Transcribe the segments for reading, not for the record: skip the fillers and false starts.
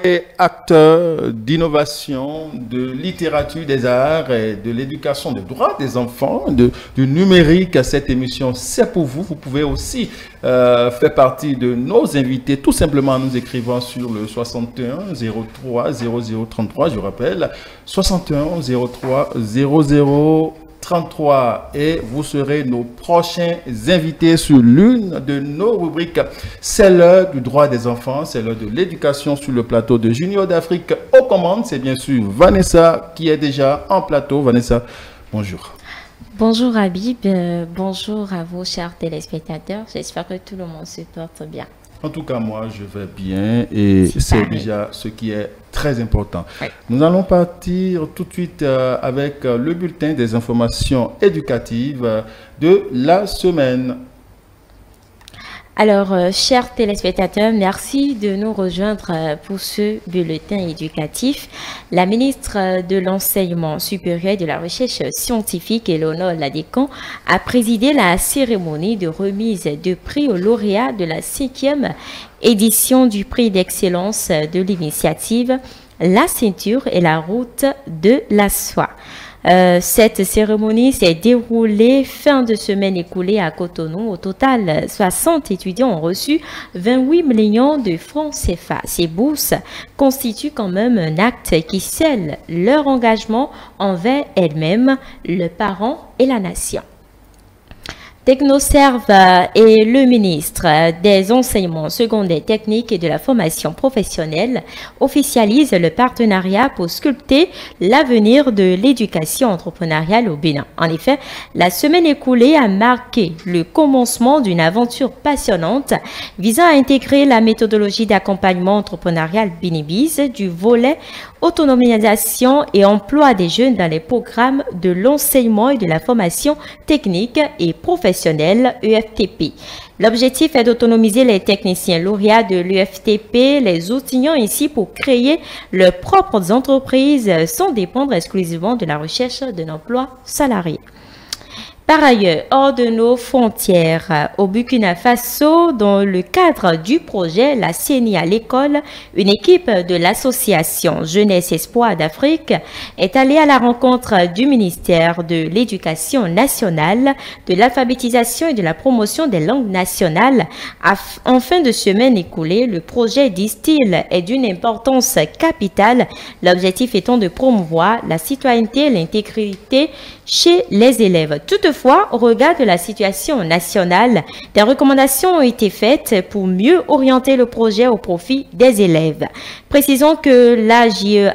Et acteur d'innovation, de littérature, des arts et de l'éducation, des droits des enfants, du numérique. Cette émission, c'est pour vous. Vous pouvez aussi faire partie de nos invités, tout simplement en nous écrivant sur le 61 03 0033. Je rappelle, 61 03 00 33 et vous serez nos prochains invités sur l'une de nos rubriques. C'est l'heure du droit des enfants, c'est l'heure de l'éducation sur le plateau de Junior d'Afrique. Aux commandes, c'est bien sûr Vanessa qui est déjà en plateau. Vanessa, bonjour. Bonjour Habib, bonjour à vous chers téléspectateurs. J'espère que tout le monde se porte bien. En tout cas, moi, je vais bien et c'est déjà ce qui est très important. Oui. Nous allons partir tout de suite avec le bulletin des informations éducatives de la semaine. Alors, chers téléspectateurs, merci de nous rejoindre pour ce bulletin éducatif. La ministre de l'Enseignement supérieur et de la Recherche scientifique, Eleonore Ladekon, a présidé la cérémonie de remise de prix aux lauréats de la 5e édition du prix d'excellence de l'initiative La ceinture et la route de la soie. Cette cérémonie s'est déroulée fin de semaine écoulée à Cotonou. Au total, 60 étudiants ont reçu 28 millions de francs CFA. Ces bourses constituent quand même un acte qui scelle leur engagement envers elles-mêmes, le parent et la nation. Technoserve et le ministre des enseignements secondaires techniques et de la formation professionnelle officialisent le partenariat pour sculpter l'avenir de l'éducation entrepreneuriale au Bénin. En effet, la semaine écoulée a marqué le commencement d'une aventure passionnante visant à intégrer la méthodologie d'accompagnement entrepreneurial Binibiz du volet autonomisation et emploi des jeunes dans les programmes de l'enseignement et de la formation technique et professionnelle EFTP. L'objectif est d'autonomiser les techniciens lauréats de l'EFTP, les outillant ainsi pour créer leurs propres entreprises sans dépendre exclusivement de la recherche d'un emploi salarié. Par ailleurs, hors de nos frontières, au Burkina Faso, dans le cadre du projet La CENI à l'école, une équipe de l'association Jeunesse Espoir d'Afrique est allée à la rencontre du ministère de l'Éducation nationale, de l'alphabétisation et de la promotion des langues nationales. En fin de semaine écoulée, le projet, disent-ils, est d'une importance capitale, l'objectif étant de promouvoir la citoyenneté et l'intégrité chez les élèves. Toutefois, au regard de la situation nationale, des recommandations ont été faites pour mieux orienter le projet au profit des élèves. Précisons que la JEA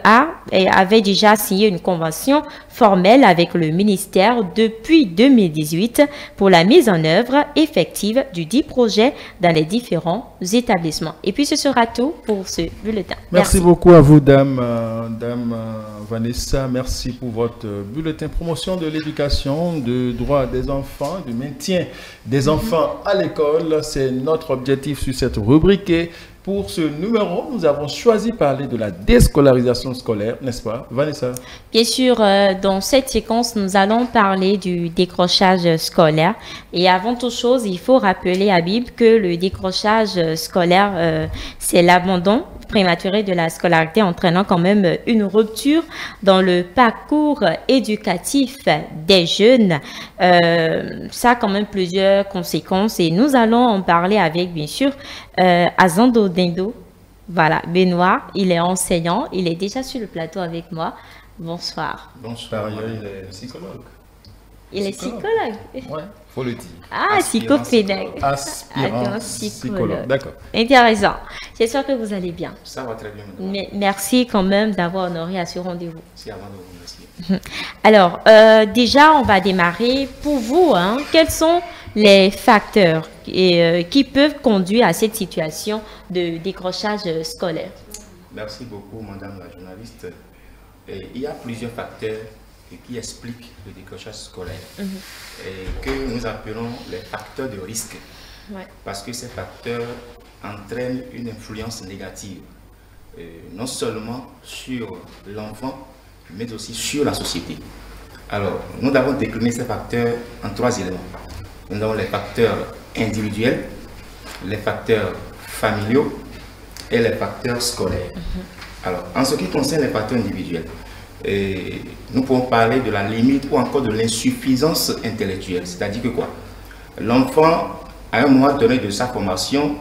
avait déjà signé une convention formelle avec le ministère depuis 2018 pour la mise en œuvre effective du dit projet dans les différents établissements. Et puis ce sera tout pour ce bulletin. Merci beaucoup à vous, dame Vanessa. Merci pour votre bulletin promotion de l'éducation, du droit des enfants, du maintien des enfants à l'école. C'est notre objectif sur cette rubrique. Et pour ce numéro, nous avons choisi de parler de la déscolarisation scolaire, n'est-ce pas, Vanessa? Bien sûr, dans cette séquence, nous allons parler du décrochage scolaire. Et avant toute chose, il faut rappeler, Habib, que le décrochage scolaire, c'est l'abandon prématuré de la scolarité entraînant quand même une rupture dans le parcours éducatif des jeunes. Ça a quand même plusieurs conséquences et nous allons en parler avec, bien sûr, Azando Dendo. Voilà, Benoît, il est enseignant, il est déjà sur le plateau avec moi. Bonsoir. Bonsoir, il est psychologue. Il est psychologue? Oui, faut le dire. Ah, psychopédagogue. Aspirant psychologue. D'accord. Intéressant. J'espère que vous allez bien. Ça va très bien. Mais merci quand même d'avoir honoré à ce rendez-vous. C'est avant de vous remercier. Alors, déjà, on va démarrer. Pour vous, quels sont les facteurs qui peuvent conduire à cette situation de décrochage scolaire? Merci beaucoup, madame la journaliste. Il y a plusieurs facteurs qui expliquent le décrochage scolaire et que nous appelons les facteurs de risque. Ouais. Parce que ces facteurs entraînent une influence négative, non seulement sur l'enfant, mais aussi sur la société. Alors, nous avons décliné ces facteurs en 3 éléments. Nous avons les facteurs individuels, les facteurs familiaux et les facteurs scolaires. Alors, en ce qui concerne les facteurs individuels, nous pouvons parler de la limite ou encore de l'insuffisance intellectuelle. C'est-à-dire que quoi? L'enfant, à un moment donné de sa formation,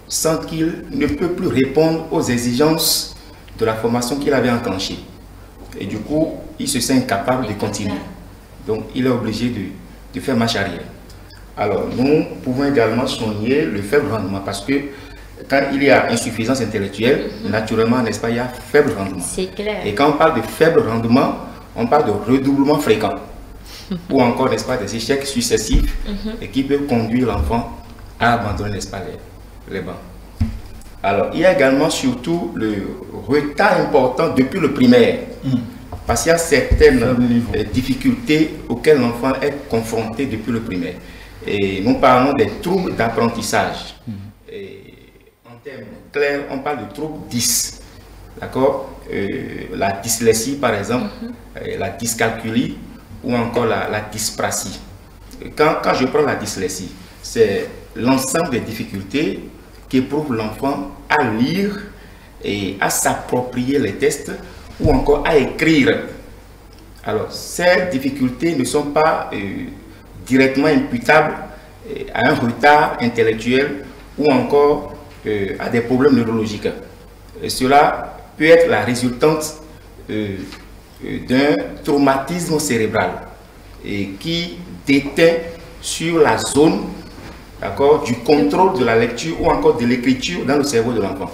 sent qu'il ne peut plus répondre aux exigences de la formation qu'il avait enclenchée. Et du coup, il se sent incapable de continuer. Donc, il est obligé de faire marche arrière. Alors, nous pouvons également souligner le faible rendement parce que quand il y a insuffisance intellectuelle, naturellement, n'est-ce pas, il y a faible rendement. C'est clair. Et quand on parle de faible rendement, on parle de redoublement fréquent. Ou encore, n'est-ce pas, des échecs successifs et qui peuvent conduire l'enfant à abandonner, n'est-ce pas, les bancs. Alors, il y a également surtout le retard important depuis le primaire. Parce qu'il y a certaines difficultés auxquelles l'enfant est confronté depuis le primaire. Et nous parlons des troubles d'apprentissage. En termes clairs, on parle de troubles 10. D'accord? La dyslexie, par exemple, la dyscalculie ou encore la dyspraxie. Quand je prends la dyslexie, c'est l'ensemble des difficultés qu'éprouve l'enfant à lire et à s'approprier les textes ou encore à écrire. Alors, ces difficultés ne sont pas directement imputables à un retard intellectuel ou encore à des problèmes neurologiques. Et cela peut être la résultante d'un traumatisme cérébral qui déteint sur la zone du contrôle de la lecture ou encore de l'écriture dans le cerveau de l'enfant.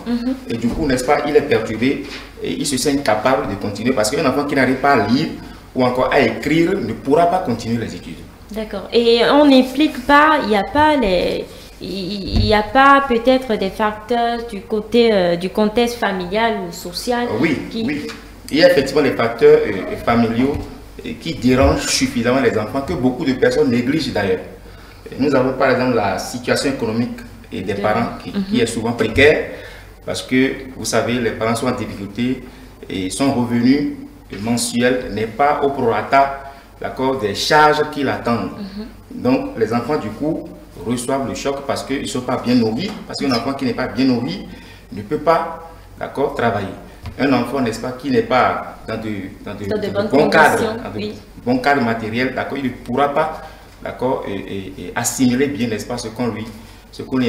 Et du coup, n'est-ce pas, il est perturbé et il se sent incapable de continuer parce qu'un enfant qui n'arrive pas à lire ou encore à écrire ne pourra pas continuer les études. D'accord. Et on n'implique pas, il n'y a pas peut-être des facteurs du côté du contexte familial ou social. Oui, oui. Il y a effectivement des facteurs familiaux qui dérangent suffisamment les enfants que beaucoup de personnes négligent d'ailleurs. Nous avons par exemple la situation économique des parents qui est souvent précaire parce que vous savez, les parents sont en difficulté et son revenu mensuel n'est pas au prorata des charges qui l'attendent. Donc les enfants du coup reçoivent le choc parce qu'ils ne sont pas bien nourris, parce qu'un enfant qui n'est pas bien nourri ne peut pas travailler. Un enfant, n'est-ce pas, qui n'est pas dans de bons cadres, bons cadres matériels, il ne pourra pas et assimiler bien, n'est-ce pas, ce qu'on lui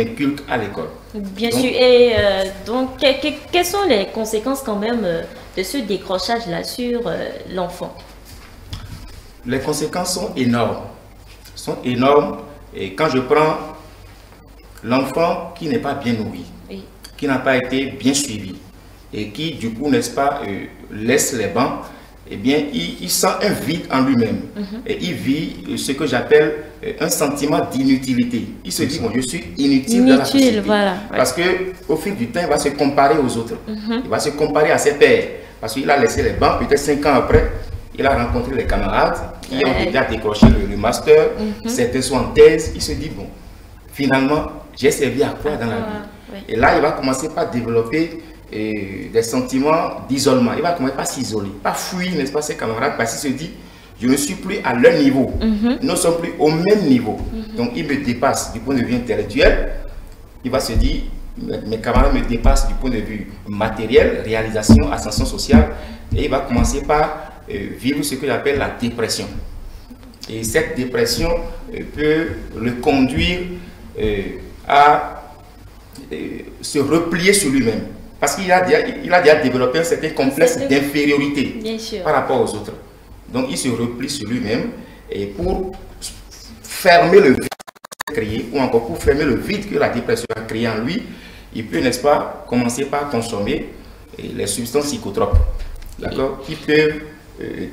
inculque à l'école. Bien sûr. Et donc, quelles sont les conséquences quand même de ce décrochage-là sur l'enfant? Les conséquences sont énormes. Et quand je prends l'enfant qui n'est pas bien nourri, qui n'a pas été bien suivi, et qui, du coup, n'est-ce pas, laisse les bancs, eh bien, il sent un vide en lui-même. Et il vit ce que j'appelle un sentiment d'inutilité. Il se dit, bon, je suis inutile dans la société. Voilà, parce qu'au fil du temps, il va se comparer aux autres. Il va se comparer à ses pairs. Parce qu'il a laissé les bancs, peut-être 5 ans après, il a rencontré les camarades qui ont déjà décroché le master. Certains sont en thèse. Il se dit, bon, finalement, j'ai servi à quoi dans la vie? Et là, il va commencer par développer des sentiments d'isolement. Il va commencer par s'isoler, par fuir, n'est-ce pas, ses camarades, parce qu'il se dit, je ne suis plus à leur niveau. Nous ne sommes plus au même niveau. Donc, il me dépasse du point de vue intellectuel. Il va se dire, mes camarades me dépassent du point de vue matériel, réalisation, ascension sociale. Et il va commencer par vivre ce que j'appelle la dépression. Et cette dépression peut le conduire à se replier sur lui-même. Parce qu'il a déjà développé un certain complexe d'infériorité par rapport aux autres. Donc il se replie sur lui-même et pour fermer le vide créé, ou encore pour fermer le vide que la dépression a créé en lui, il peut, n'est-ce pas, commencer par consommer les substances psychotropes, qui peuvent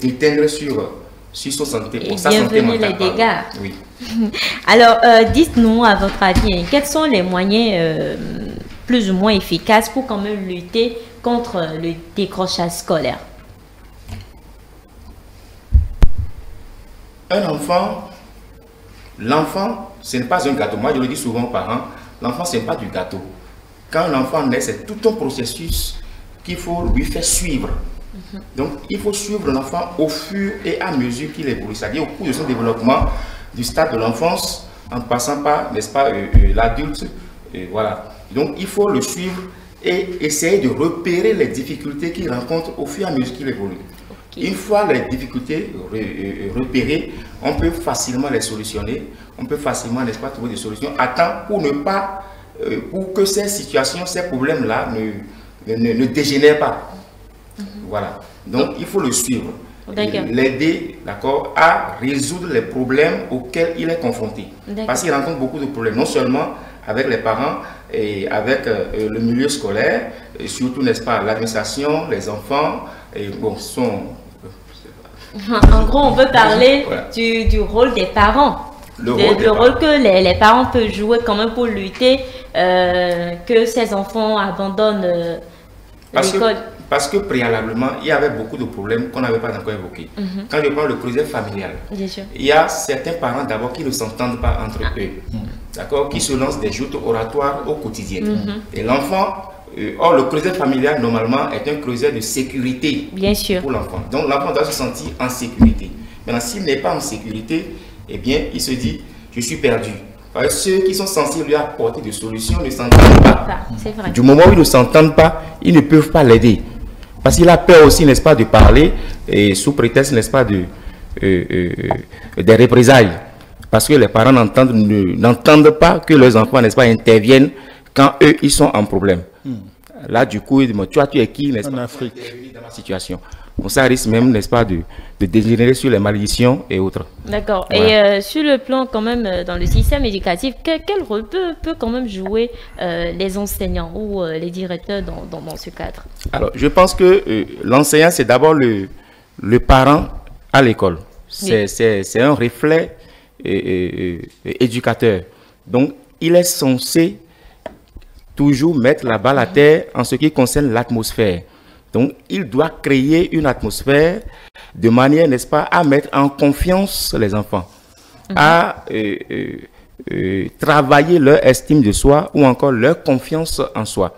déteindre sur son santé, pour sa santé mentale. Les dégâts. Oui. Alors, dites-nous, à votre avis, quels sont les moyens plus ou moins efficaces pour quand même lutter contre le décrochage scolaire? Un enfant, l'enfant, ce n'est pas un gâteau. Moi, je le dis souvent aux parents, l'enfant, ce n'est pas du gâteau. Quand l'enfant naît, c'est tout un processus qu'il faut lui faire suivre. Donc, il faut suivre l'enfant au fur et à mesure qu'il évolue, c'est-à-dire au cours de son développement, du stade de l'enfance, en passant par, n'est-ce pas, l'adulte. Voilà. Donc, il faut le suivre et essayer de repérer les difficultés qu'il rencontre au fur et à mesure qu'il évolue. Une fois les difficultés repérées, on peut facilement les solutionner, on peut facilement, n'est-ce pas, trouver des solutions à temps pour ne pas, pour que ces situations, ces problèmes-là ne dégénèrent pas. Voilà. Donc, il faut le suivre, l'aider, d'accord, à résoudre les problèmes auxquels il est confronté. Parce qu'il rencontre beaucoup de problèmes, non seulement avec les parents et avec le milieu scolaire, et surtout, n'est-ce pas, l'administration, les enfants, et bon, en gros, on peut parler du rôle des parents. Le rôle que les parents peuvent jouer quand même pour lutter que ces enfants abandonnent l'école. Parce que préalablement, il y avait beaucoup de problèmes qu'on n'avait pas encore évoqués. Quand je parle de creuset familial, il y a certains parents d'abord qui ne s'entendent pas entre eux, d'accord, qui se lancent des joutes oratoires au quotidien. Et l'enfant, or le creuset familial normalement est un creuset de sécurité pour l'enfant. Donc l'enfant doit se sentir en sécurité. Maintenant, s'il n'est pas en sécurité, eh bien, il se dit, je suis perdu. Ceux qui sont censés lui apporter des solutions ne s'entendent pas. Vrai. Du moment où ils ne s'entendent pas, ils ne peuvent pas l'aider. Parce qu'il a peur aussi, n'est-ce pas, de parler, et sous prétexte, n'est-ce pas, des représailles. Parce que les parents n'entendent pas que leurs enfants, n'est-ce pas, interviennent quand eux, ils sont en problème. Là, du coup, ils disent, tu es qui, n'est-ce pas, en Afrique, dans ma situation. Bon, ça risque même, n'est-ce pas, de dégénérer sur les malédictions et autres. D'accord. Voilà. Et sur le plan, quand même, dans le système éducatif, quel rôle peut quand même jouer les enseignants ou les directeurs dans ce cadre? Alors, je pense que l'enseignant, c'est d'abord le parent à l'école. C'est un reflet éducateur. Donc, il est censé toujours mettre la balle à terre en ce qui concerne l'atmosphère. Donc, il doit créer une atmosphère de manière, n'est-ce pas, à mettre en confiance les enfants, à travailler leur estime de soi ou encore leur confiance en soi.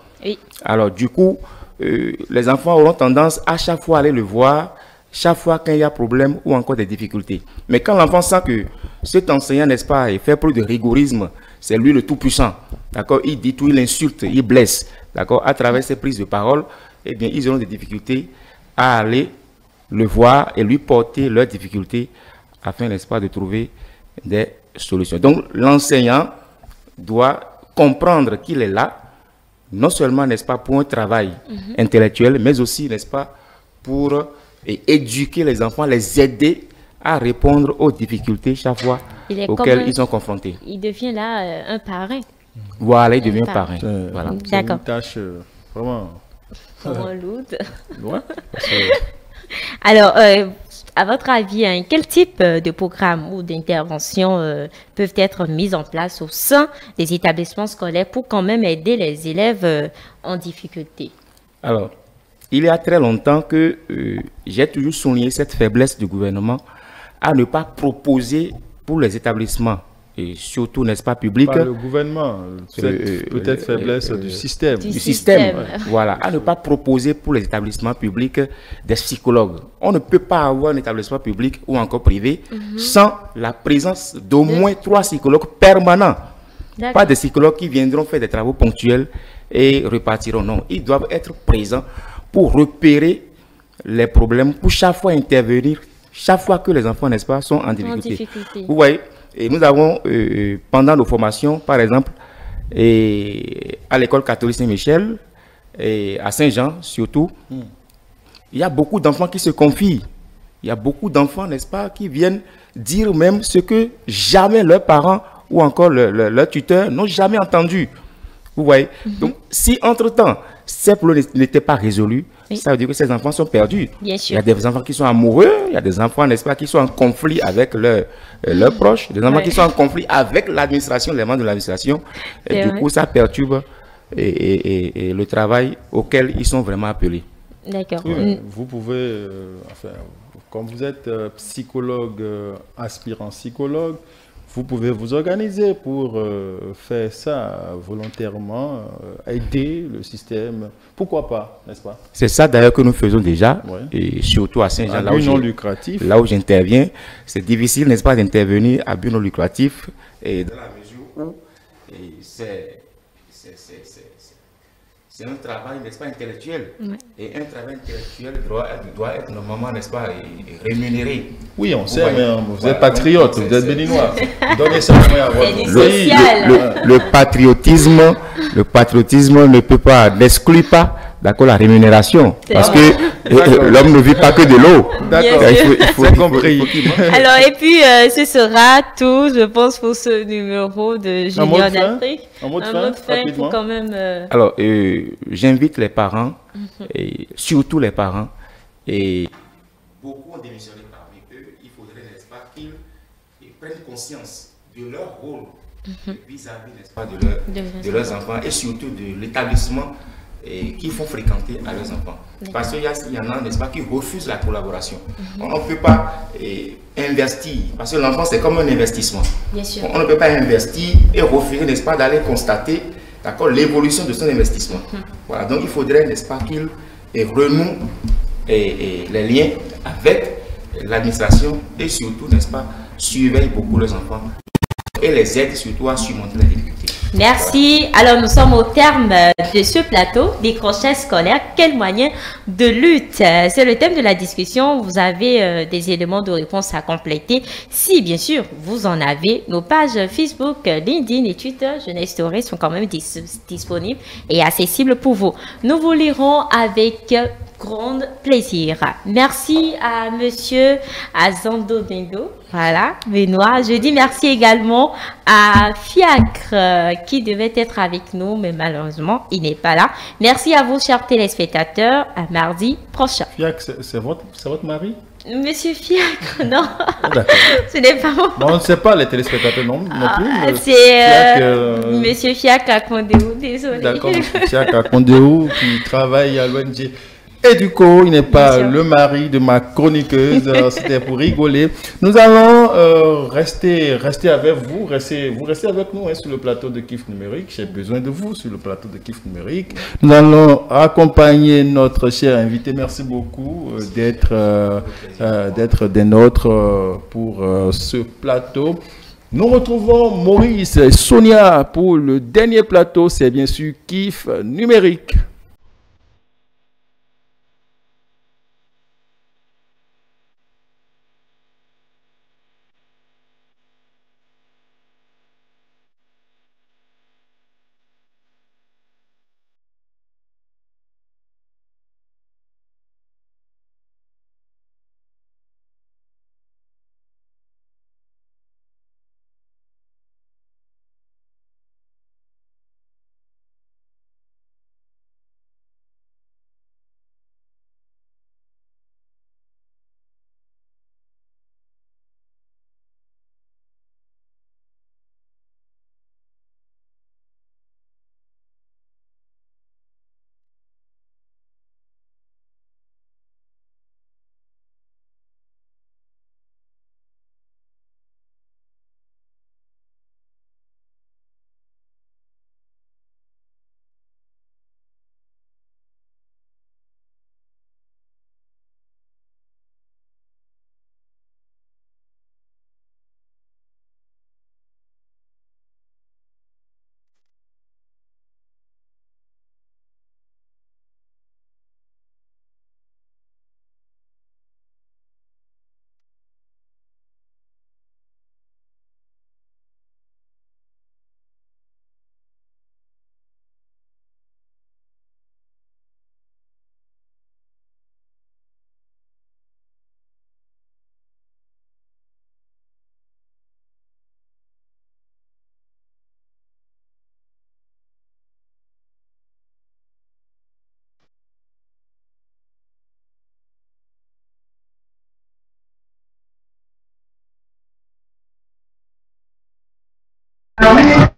Alors, du coup, les enfants auront tendance à chaque fois aller le voir, chaque fois qu'il y a problème ou encore des difficultés. Mais quand l'enfant sent que cet enseignant, n'est-ce pas, il fait preuve de rigorisme, c'est lui le tout-puissant, d'accord, il dit tout, il insulte, il blesse, d'accord, à travers ses prises de parole, eh bien, ils auront des difficultés à aller le voir et lui porter leurs difficultés afin, n'est-ce pas, de trouver des solutions. Donc, l'enseignant doit comprendre qu'il est là, non seulement, n'est-ce pas, pour un travail intellectuel, mais aussi, n'est-ce pas, pour éduquer les enfants, les aider à répondre aux difficultés chaque fois auxquelles ils sont confrontés. Il devient là un parrain. Voilà, il devient parrain. Voilà. C'est une tâche vraiment... lourde. Alors, à votre avis, quel type de programme ou d'intervention peuvent être mis en place au sein des établissements scolaires pour quand même aider les élèves en difficulté? Alors, il y a très longtemps que j'ai toujours souligné cette faiblesse du gouvernement à ne pas proposer pour les établissements, et surtout, n'est-ce pas, public. Pas le gouvernement, peut-être faiblesse du système. Du système, voilà, à ne pas proposer pour les établissements publics des psychologues. On ne peut pas avoir un établissement public ou encore privé sans la présence d'au moins 3 psychologues permanents. Pas des psychologues qui viendront faire des travaux ponctuels et repartiront. Non, ils doivent être présents pour repérer les problèmes, pour chaque fois intervenir, chaque fois que les enfants, n'est-ce pas, sont en difficulté. Vous voyez, et nous avons, pendant nos formations, par exemple, à l'école catholique Saint-Michel, et à Saint-Jean surtout, il y a beaucoup d'enfants qui se confient. Il y a beaucoup d'enfants, n'est-ce pas, qui viennent dire même ce que jamais leurs parents ou encore leurs tuteurs n'ont jamais entendu. Vous voyez. Donc, si entre-temps, ces problèmes n'étaient pas résolus, ça veut dire que ces enfants sont perdus. Bien sûr. Il y a des enfants qui sont amoureux, il y a des enfants, n'est-ce pas, qui sont en conflit avec leurs proches, des enfants qui sont en conflit avec l'administration, les membres de l'administration. Et du coup, ça perturbe et le travail auquel ils sont vraiment appelés. D'accord. Vous pouvez, comme vous êtes psychologue, aspirant psychologue, vous pouvez vous organiser pour faire ça volontairement, aider le système. Pourquoi pas, n'est-ce pas? C'est ça d'ailleurs que nous faisons déjà, et surtout à Saint-Jean, là où j'interviens. C'est difficile, n'est-ce pas, d'intervenir à but non lucratif, et dans la mesure où c'est un travail, n'est-ce pas, intellectuel. Et un travail intellectuel doit être normalement, n'est-ce pas, rémunéré. Oui, on sait, mais vous êtes patriote, vous êtes béninois. Donnez ça à votre le patriotisme ne peut pas, n'exclut pas, d'accord, la rémunération. Parce que l'homme ne vit pas que de l'eau. D'accord, il faut compris. Alors, et puis, ce sera tout, je pense, pour ce numéro de Junior d'Afrique. Un mot de fin, pour quand même... Alors, j'invite les parents, et surtout les parents, et beaucoup ont démissionné parmi eux. Il faudrait, n'est-ce pas, qu'ils prennent conscience de leur rôle vis-à-vis, n'est-ce pas, de leurs enfants et surtout de l'établissement qu'ils font fréquenter à leurs enfants. Parce qu'il y en a, n'est-ce pas, qui refusent la collaboration. On ne peut pas investir, parce que l'enfant, c'est comme un investissement. Bien sûr. On ne peut pas investir et refuser, n'est-ce pas, d'aller constater, d'accord, l'évolution de son investissement. Voilà, donc il faudrait, n'est-ce pas, qu'il renoue les liens avec l'administration et surtout, n'est-ce pas, surveille beaucoup les enfants et les aide surtout à surmonter la difficulté. Merci. Alors, nous sommes au terme de ce plateau, décrochage scolaire. Quel moyen de lutte? C'est le thème de la discussion. Vous avez des éléments de réponse à compléter. Si, bien sûr, vous en avez, nos pages Facebook, LinkedIn et Twitter, Jeunesse Story, sont quand même disponibles et accessibles pour vous. Nous vous lirons avec grand plaisir. Merci à Monsieur Azando Bingo. Voilà, Benoît. Je dis merci également à Fiacre qui devait être avec nous, mais malheureusement, il n'est pas là. Merci à vous, chers téléspectateurs. À mardi prochain. Fiacre, c'est votre mari? Monsieur Fiacre, non. Ce n'est pas moi. Bon, on ne sait pas, les téléspectateurs non plus. C'est Monsieur Fiacre à Condéou, désolé. D'accord, Monsieur Fiacre à Condéou qui travaille à l'ONG Educo, il n'est pas le mari de ma chroniqueuse, c'était pour rigoler. Nous allons rester avec vous, restez avec nous sur le plateau de Kif Numérique. J'ai besoin de vous sur le plateau de Kif Numérique. Nous allons accompagner notre cher invité. Merci beaucoup d'être des nôtres pour ce plateau. Nous retrouvons Maurice et Sonia pour le dernier plateau, c'est bien sûr Kif Numérique. Ah oui.